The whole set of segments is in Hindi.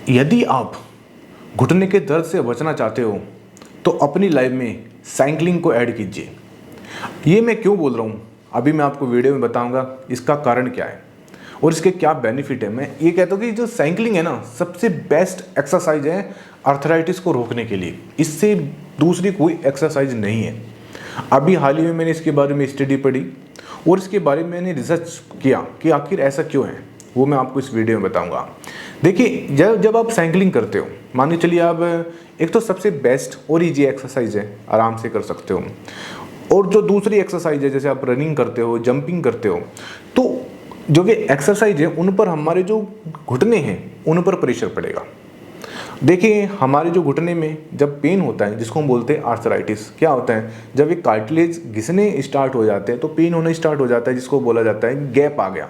यदि आप घुटने के दर्द से बचना चाहते हो तो अपनी लाइफ में साइकिलिंग को ऐड कीजिए। ये मैं क्यों बोल रहा हूँ अभी मैं आपको वीडियो में बताऊंगा, इसका कारण क्या है और इसके क्या बेनिफिट है। मैं ये कहता हूँ कि जो साइकिलिंग है ना, सबसे बेस्ट एक्सरसाइज है आर्थराइटिस को रोकने के लिए। इससे दूसरी कोई एक्सरसाइज नहीं है। अभी हाल ही में मैंने इसके बारे में स्टडी पढ़ी और इसके बारे में मैंने रिसर्च किया कि आखिर ऐसा क्यों है, वो मैं आपको इस वीडियो में बताऊंगा। देखिए, जब आप साइकिलिंग करते हो, मान के चलिए आप, एक तो सबसे बेस्ट और ईजी एक्सरसाइज है, आराम से कर सकते हो। और जो दूसरी एक्सरसाइज है, जैसे आप रनिंग करते हो, जंपिंग करते हो, तो जो ये एक्सरसाइज है उन पर हमारे जो घुटने हैं उन पर प्रेशर पड़ेगा। देखिए, हमारे जो घुटने में जब पेन होता है, जिसको हम बोलते हैं आर्थराइटिस, क्या होता है, जब एक कार्टिलेज घिसने स्टार्ट हो जाते हैं तो पेन होना स्टार्ट हो जाता है, जिसको बोला जाता है गैप आ गया।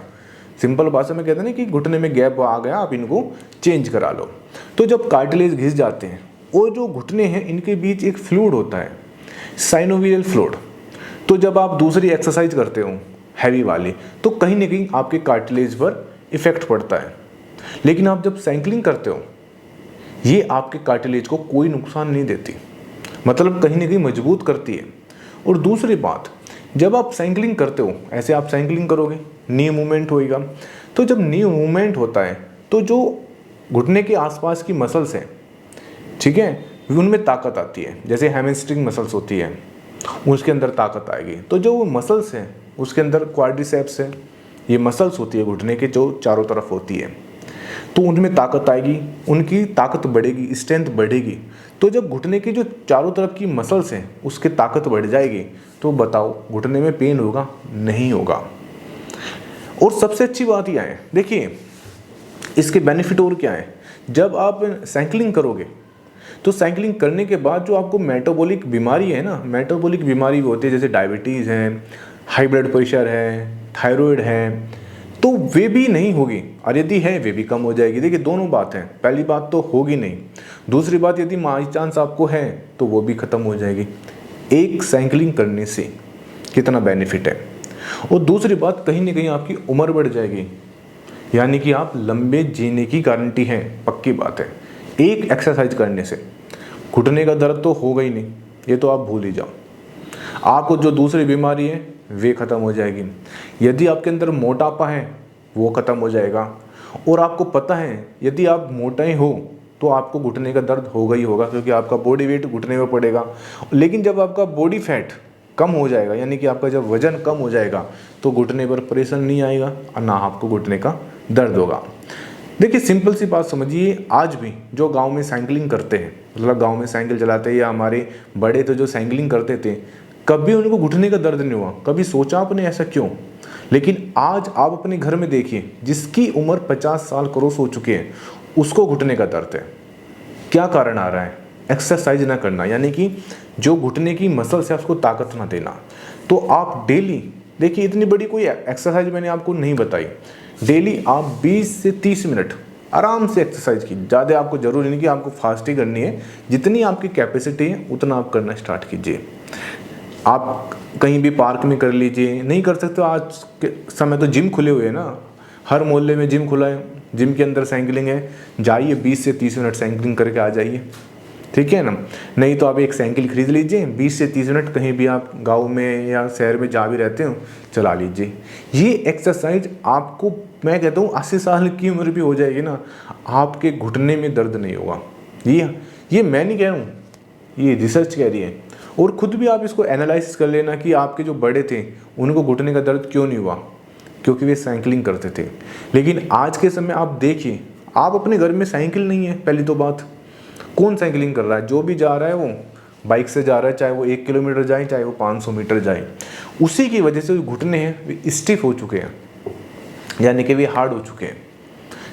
सिंपल भाषा में कहते हैं ना कि घुटने में गैप आ गया, आप इनको चेंज करा लो। तो जब कार्टिलेज घिस जाते हैं और जो घुटने हैं इनके बीच एक फ्लूइड होता है, साइनोवियल फ्लूइड। तो जब आप दूसरी एक्सरसाइज करते हो हैवी वाली, तो कहीं ना कहीं आपके कार्टिलेज पर इफेक्ट पड़ता है। लेकिन आप जब साइकिलिंग करते हो, ये आपके कार्टिलेज को कोई नुकसान नहीं देती, मतलब कहीं ना कहीं मजबूत करती है। और दूसरी बात, जब आप साइकिलिंग करते हो, ऐसे आप साइकिलिंग करोगे, नी मूवमेंट होएगा, तो जब नी मूवमेंट होता है तो जो घुटने के आसपास की मसल्स हैं, ठीक है, उनमें ताकत आती है। जैसे हैमस्ट्रिंग मसल्स होती है, उसके अंदर ताकत आएगी। तो जो वो मसल्स हैं, उसके अंदर क्वाड्रिसेप्स है, ये मसल्स होती है घुटने के जो चारों तरफ होती है, तो उनमें ताकत आएगी, उनकी ताकत बढ़ेगी, स्ट्रेंथ बढ़ेगी। तो जब घुटने की जो चारों तरफ की मसल्स हैं उसकी ताकत बढ़ जाएगी, तो बताओ घुटने में पेन होगा? नहीं होगा। और सबसे अच्छी बात यह है, देखिए इसके बेनिफिट और क्या है। जब आप साइकिलिंग करोगे तो साइकिलिंग करने के बाद जो आपको मेटाबॉलिक बीमारी है ना, मेटाबॉलिक बीमारी भी होती है, जैसे डायबिटीज़ है, हाई ब्लड प्रेशर है, थायराइड है, तो वे भी नहीं होगी। और यदि है, वे भी कम हो जाएगी। देखिए, दोनों बात हैं, पहली बात तो होगी नहीं, दूसरी बात यदि बाई चांस आपको है तो वो भी ख़त्म हो जाएगी। एक साइकिलिंग करने से कितना बेनिफिट है। और दूसरी बात, कहीं ना कहीं आपकी उम्र बढ़ जाएगी, यानी कि आप लंबे जीने की गारंटी है, पक्की बात है। एक एक्सरसाइज करने से घुटने का दर्द तो होगा ही नहीं, ये तो आप भूल ही जाओ। आपको जो दूसरी बीमारी है वे ख़त्म हो जाएगी। यदि आपके अंदर मोटापा है वो ख़त्म हो जाएगा। और आपको पता है, यदि आप मोटे हो तो आपको घुटने का दर्द होगा ही होगा, क्योंकि आपका बॉडी वेट घुटने में पड़ेगा। लेकिन जब आपका बॉडी फैट कम हो जाएगा, यानी कि आपका जब वजन कम हो जाएगा, तो घुटने पर प्रेशर नहीं आएगा और ना आपको घुटने का दर्द होगा। देखिए, सिंपल सी बात समझिए, आज भी जो गांव में साइकिलिंग करते हैं, मतलब गांव में साइकिल चलाते हैं, या हमारे बड़े तो जो साइकिलिंग करते थे, कभी उनको घुटने का दर्द नहीं हुआ। कभी सोचा आपने ऐसा क्यों? लेकिन आज आप अपने घर में देखिए, जिसकी उम्र 50 साल क्रॉस हो चुकी है, उसको घुटने का दर्द है। क्या कारण आ रहा है? एक्सरसाइज ना करना, यानी कि जो घुटने की मसल्स है उसको ताकत ना देना। तो आप डेली, देखिए इतनी बड़ी कोई एक्सरसाइज मैंने आपको नहीं बताई, डेली आप 20 से 30 मिनट आराम से एक्सरसाइज की। ज़्यादा आपको जरूरी नहीं कि आपको फास्ट ही करनी है, जितनी आपकी कैपेसिटी है उतना आप करना स्टार्ट कीजिए। आप कहीं भी पार्क में कर लीजिए, नहीं कर सकते आज के समय तो जिम खुले हुए हैं ना, हर मोहल्ले में जिम खुला है, जिम के अंदर साइकिलिंग है, जाइए 20 से 30 मिनट साइकिलिंग करके आ जाइए, ठीक है ना। नहीं तो आप एक साइकिल खरीद लीजिए, 20 से 30 मिनट कहीं भी आप गांव में या शहर में जहाँ भी रहते हो चला लीजिए। ये एक्सरसाइज आपको, मैं कहता हूँ 80 साल की उम्र भी हो जाएगी ना, आपके घुटने में दर्द नहीं होगा। ये मैं नहीं कह रहा हूँ, ये रिसर्च कह रही है। और खुद भी आप इसको एनालाइसिस कर लेना कि आपके जो बड़े थे उनको घुटने का दर्द क्यों नहीं हुआ, क्योंकि वे साइकिलिंग करते थे। लेकिन आज के समय आप देखिए, आप अपने घर में साइकिल नहीं है, पहली तो बात, कौन साइकिलिंग कर रहा है? जो भी जा रहा है वो बाइक से जा रहा है, चाहे वो 1 किलोमीटर जाए, चाहे वो 500 मीटर जाए। उसी की वजह से जो घुटने हैं वे स्टिफ हो चुके हैं, यानी कि वे हार्ड हो चुके हैं।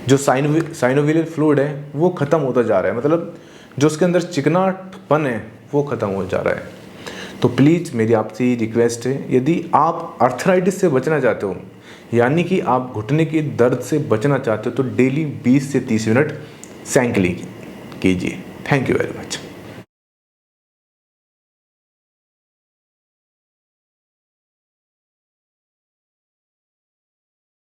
जो साइनोवियल फ्लूइड है वो ख़त्म होता जा रहा है, मतलब जो उसके अंदर चिकनापन है वो ख़त्म हो जा रहा है। तो प्लीज़ मेरी आपसे ये रिक्वेस्ट है, यदि आप आर्थराइटिस से बचना चाहते हो, यानी कि आप घुटने के दर्द से बचना चाहते हो, तो डेली 20 से 30 मिनट साइकिलिंग कीजिए। Thank you very much.